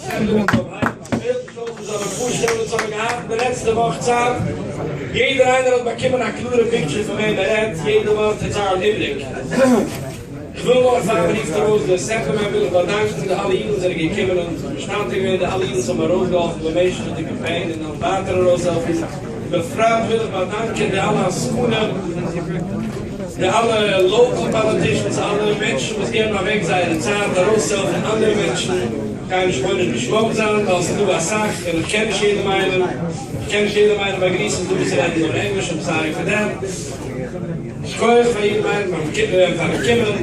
Assemblyman Dov Hikind. So eine Vorstellung zu gehabt, der letzte Woche Zeit. Jeder einer hat bekommen eine klare Picture von mir, der hat jeder Wort total Überblick. Ich will noch erfahren, wie es der Rose der Assemblyman will bedanken, alle Jeden sind gekommen und bestätigen werden, alle Jeden sind rausgelaufen, die Menschen die Campaign und dann weitere rauslaufen. Befragt will ich bedanken, die alle Schoenen, die alle Local Politicians, alle Menschen, die gerne mal weg sein, die Zeit der rauslaufen, andere Menschen, keine Freunde geschwommen sein, als du was sagst, und ich kenne jede Meinung, bei Griechen, du bist ja nur Englisch und sage für them. Ich freue mich von jeder Meinung, von Kimmel,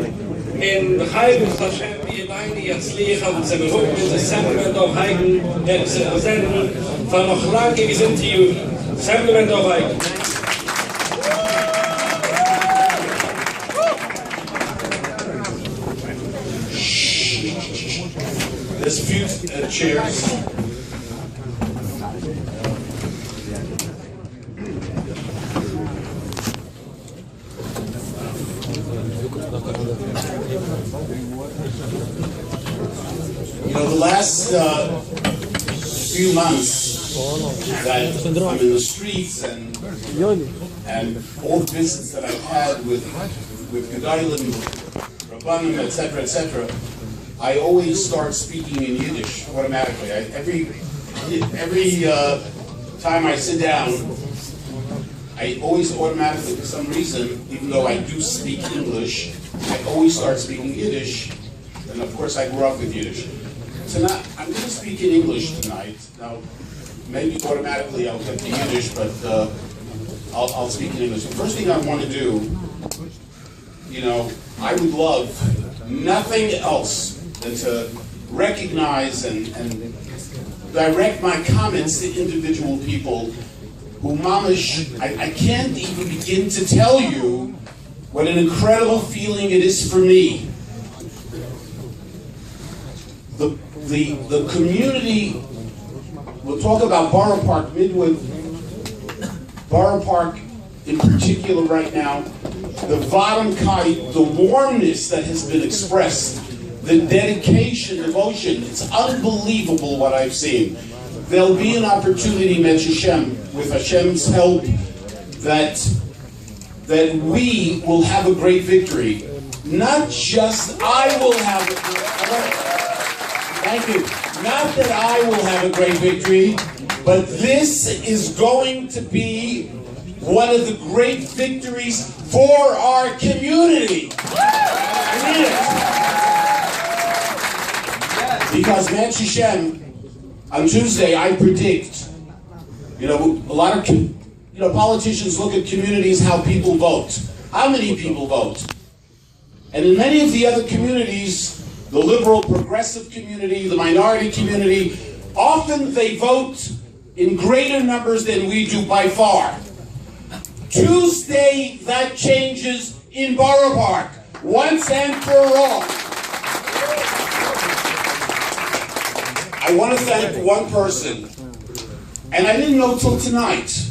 in de Heiligen Hashem, die Beine jetzt liegen, und sie berufen mit Assemblyman Dov Hikind, werden sie senden, von noch lange gesinnte Juden. Assemblyman Dov Hikind. There's a few chairs. You know, the last few months that I'm in the streets and all the visits that I've had with Gedolim, Rabbanim, etc., I always start speaking in Yiddish automatically. Every time I sit down, I always automatically, for some reason, even though I do speak English, I always start speaking Yiddish. And of course, I grew up with Yiddish. Tonight, I'm going to speak in English tonight. Now, maybe automatically I'll get to Yiddish, but I'll speak in English. The first thing I want to do, you know, I would love nothing else than to recognize and direct my comments to individual people who, mamish, I can't even begin to tell you what an incredible feeling it is for me. The community, we'll talk about Borough Park, Midwood, Borough Park in particular right now, the Vadamkeit, the warmness that has been expressed, the dedication, devotion, it's unbelievable what I've seen. There'll be an opportunity, with Hashem's help, that we will have a great victory. Not just I will have a thank you. Not that I will have a great victory, but this is going to be one of the great victories for our community. Because Ma'at Hashem, on Tuesday, I predict, you know, a lot of politicians look at communities, how people vote. How many people vote? And in many of the other communities, the liberal, progressive community, the minority community, often they vote in greater numbers than we do by far. Tuesday, that changes in Borough Park, once and for all. I want to thank one person, and I didn't know till tonight.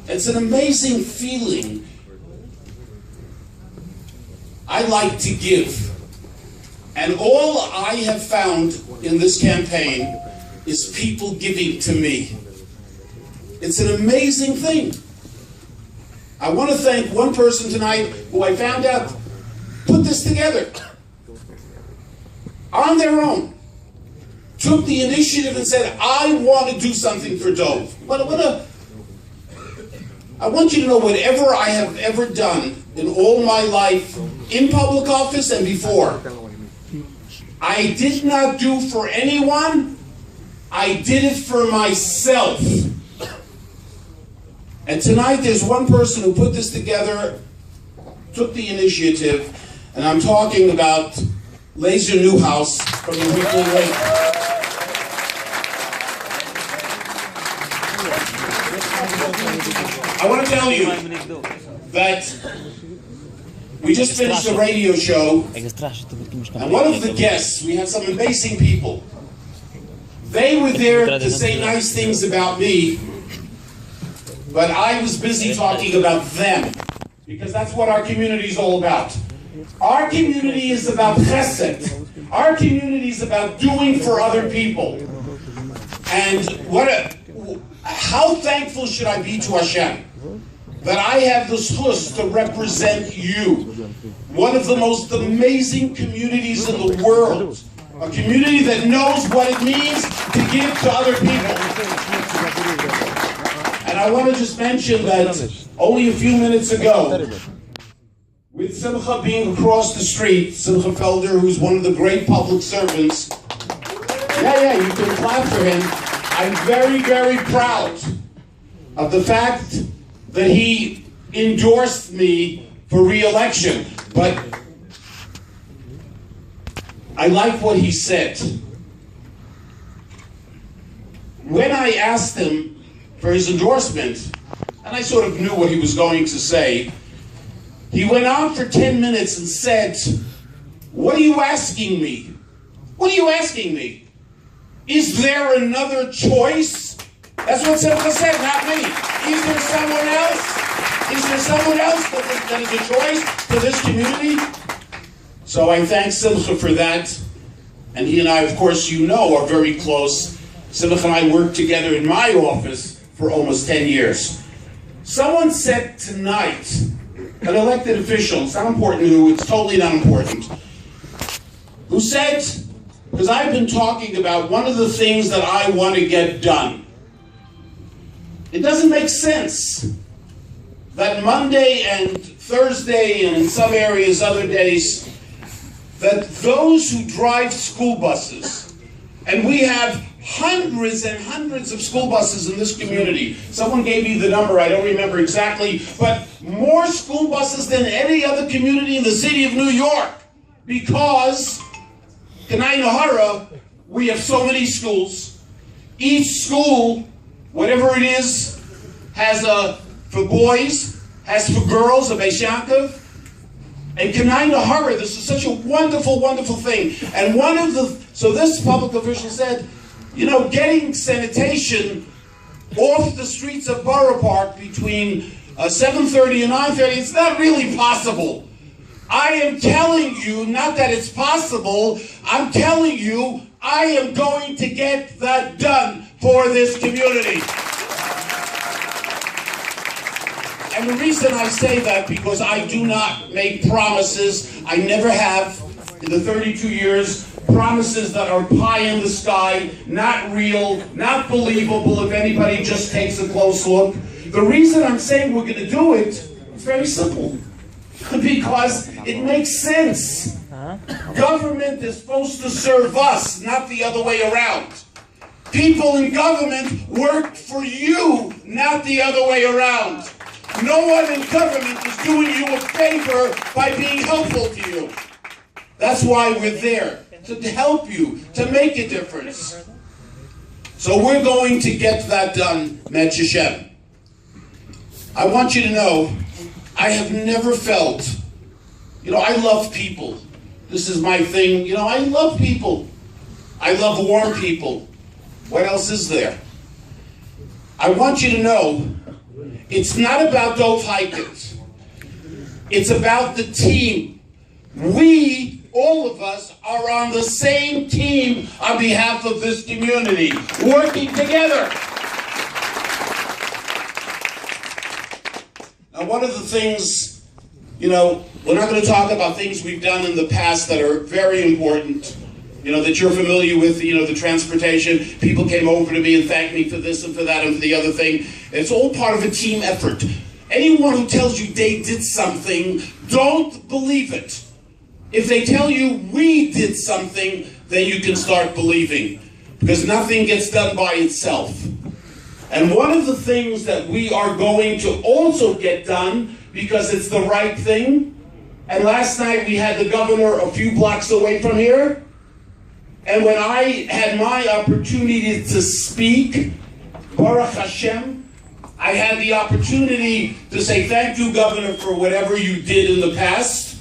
It's an amazing feeling. I like to give. And all I have found in this campaign is people giving to me. It's an amazing thing. I want to thank one person tonight who I found out put this together on their own. Took the initiative and said, I want to do something for Dov. I want you to know whatever I have ever done in all my life, in public office and before, I did not do for anyone, I did it for myself. And tonight there's one person who put this together, took the initiative, and I'm talking about Laser Newhouse from the Weekly Lake. I want to tell you that we just finished a radio show, and one of the guests, we had some amazing people. They were there to say nice things about me, but I was busy talking about them, because that's what our community is all about. Our community is about chesed. Our community is about doing for other people. And how thankful should I be to Hashem that I have the zchus to represent you, one of the most amazing communities in the world, a community that knows what it means to give to other people. And I want to just mention that only a few minutes ago, with Simcha being across the street, Simcha Felder, who's one of the great public servants, you can clap for him. I'm very, very proud of the fact that he endorsed me for re-election. But I like what he said. When I asked him for his endorsement, and I sort of knew what he was going to say, he went on for 10 minutes and said, "What are you asking me? What are you asking me? Is there another choice?" That's what Simcha said, not me. Is there someone else? Is there someone else that is a choice for this community? So I thank Simcha for that. And he and I, of course, are very close. Simcha and I worked together in my office for almost 10 years. Someone said tonight, an elected official, it's not important who, it's totally not important, who said, because I've been talking about one of the things that I want to get done. It doesn't make sense that Monday and Thursday, and in some areas other days, that those who drive school buses, and we have hundreds and hundreds of school buses in this community. Someone gave me the number, I don't remember exactly, but more school buses than any other community in the city of New York. Because, Kanai Nahara, we have so many schools. Each school, whatever it is, has for boys, has for girls, a Beis Yaakov. And Kanai Nahara, this is such a wonderful, wonderful thing. And so this public official said, getting sanitation off the streets of Borough Park between 7:30 and 9:30, it's not really possible. I am telling you, not that it's possible, I'm telling you, I am going to get that done for this community. And the reason I say that, because I do not make promises, I never have, in the 32 years, promises that are pie in the sky, not real, not believable if anybody just takes a close look. The reason I'm saying we're going to do it is very simple. Because it makes sense. Government is supposed to serve us, not the other way around. People in government work for you, not the other way around. No one in government is doing you a favor by being helpful to you. That's why we're there, to help you, to make a difference. So we're going to get that done, Met Hashem. I want you to know, I have never felt, I love people. This is my thing. I love people. I love warm people. What else is there? I want you to know, it's not about Dov Hikind. It's about the team. We, all of us, are on the same team on behalf of this community, working together. Now, one of the things, we're not going to talk about things we've done in the past that are very important, that you're familiar with, the transportation. People came over to me and thanked me for this and for that and for the other thing. It's all part of a team effort. Anyone who tells you they did something, don't believe it. If they tell you we did something, then you can start believing. Because nothing gets done by itself. And one of the things that we are going to also get done, because it's the right thing, and last night we had the governor a few blocks away from here, and when I had my opportunity to speak, Baruch Hashem, I had the opportunity to say thank you, Governor, for whatever you did in the past.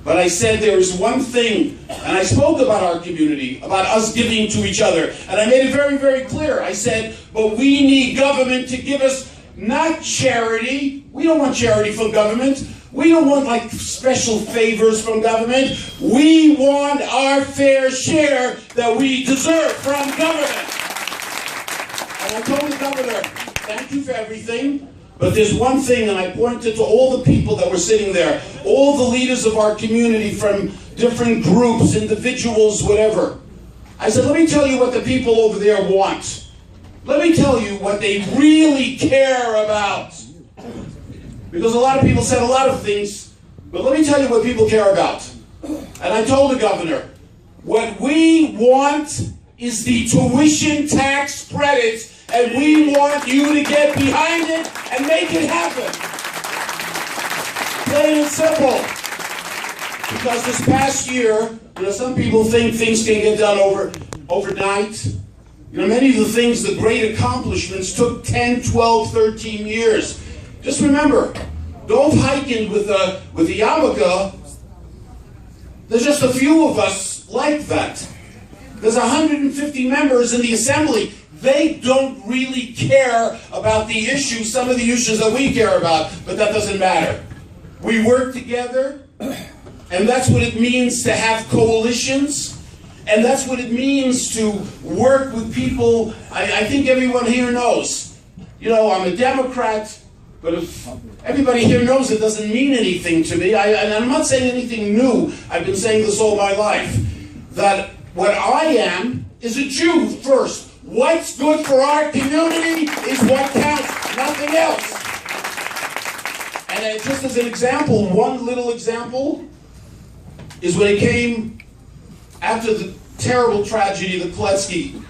But I said there is one thing, and I spoke about our community, about us giving to each other, and I made it very, very clear. I said, but we need government to give us not charity. We don't want charity from government. We don't want like special favors from government. We want our fair share that we deserve from government. And I told the governor, thank you for everything, but there's one thing, and I pointed to all the people that were sitting there, all the leaders of our community from different groups, individuals, whatever. I said, let me tell you what the people over there want. Let me tell you what they really care about. Because a lot of people said a lot of things, but let me tell you what people care about. And I told the governor, what we want is the tuition tax credits, and we want you to get behind it and make it happen. Plain and simple. Because this past year, some people think things can get done overnight. Many of the things, the great accomplishments, took 10, 12, 13 years. Just remember, Dov Hikind with the yarmulke, there's just a few of us like that. There's 150 members in the assembly. They don't really care about the issues, some of the issues that we care about, but that doesn't matter. We work together, and that's what it means to have coalitions, and that's what it means to work with people. I think everyone here knows. I'm a Democrat, but if everybody here knows, it doesn't mean anything to me. And I'm not saying anything new. I've been saying this all my life. That what I am is a Jew first. What's good for our community is what counts, nothing else. And just as an example, one little example, is when it came after the terrible tragedy, the Koletsky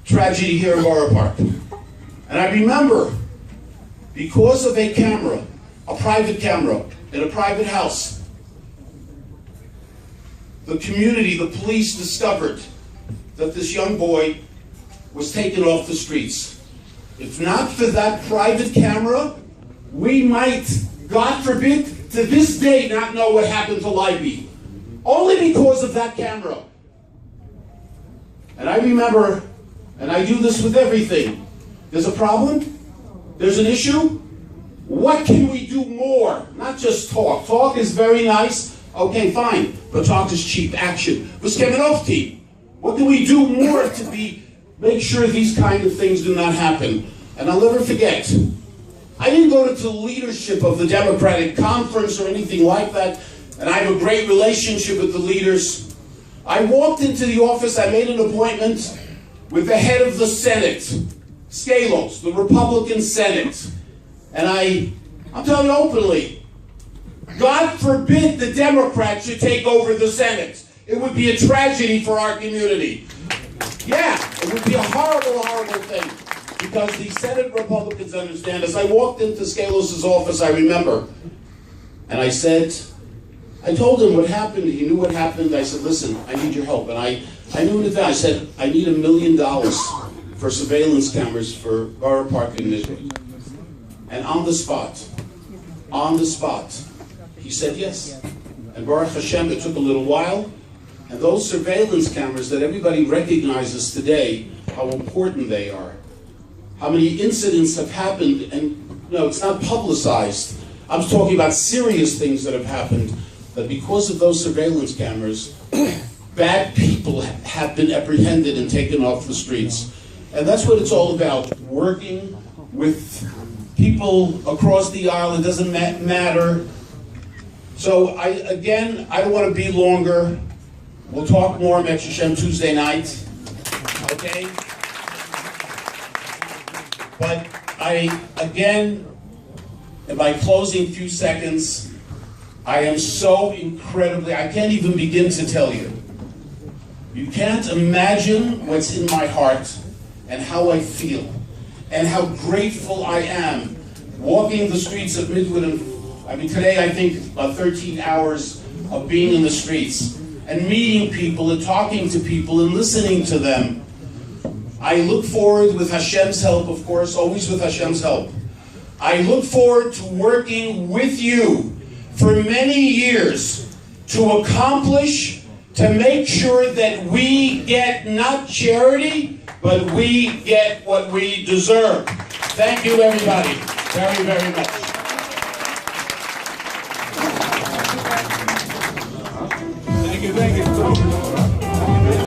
tragedy here in Borough Park. And I remember, because of a camera, a private camera, in a private house, the community, the police discovered that this young boy was taken off the streets. If not for that private camera, we might, God forbid, to this day not know what happened to Libby. Only because of that camera. And I remember, and I do this with everything, there's a problem, there's an issue, what can we do more? Not just talk. Talk is very nice, okay, fine, but talk is cheap action. Was Kevin off team? What can we do more to make sure these kind of things do not happen? And I'll never forget, I didn't go to the leadership of the Democratic Conference or anything like that, and I have a great relationship with the leaders. I walked into the office, I made an appointment with the head of the Senate, Scalos, the Republican Senate. And I'm telling you openly, God forbid the Democrats should take over the Senate. It would be a tragedy for our community. Yeah, it would be a horrible, horrible thing. Because the Senate Republicans understand. As I walked into Scalos' office, I remember, and I told him what happened. He knew what happened. I said, listen, I need your help. And I knew in advance. I said, I need $1 million for surveillance cameras for Borough Park in Midwood. And on the spot, he said yes. And Baruch Hashem, it took a little while. And those surveillance cameras that everybody recognizes today, how important they are. How many incidents have happened, and it's not publicized. I'm talking about serious things that have happened, that because of those surveillance cameras, bad people have been apprehended and taken off the streets. And that's what it's all about, working with people across the aisle. It doesn't matter. So I don't want to be longer. We'll talk more on Hashem Tuesday night. Okay? But in my closing few seconds, I am so incredibly, I can't even begin to tell you. You can't imagine what's in my heart and how I feel and how grateful I am walking the streets of Midwood. Today I think about 13 hours of being in the streets and meeting people and talking to people and listening to them. I look forward, with Hashem's help, of course, always with Hashem's help. I look forward to working with you for many years to accomplish, to make sure that we get not charity, but we get what we deserve. Thank you, everybody, very, very much.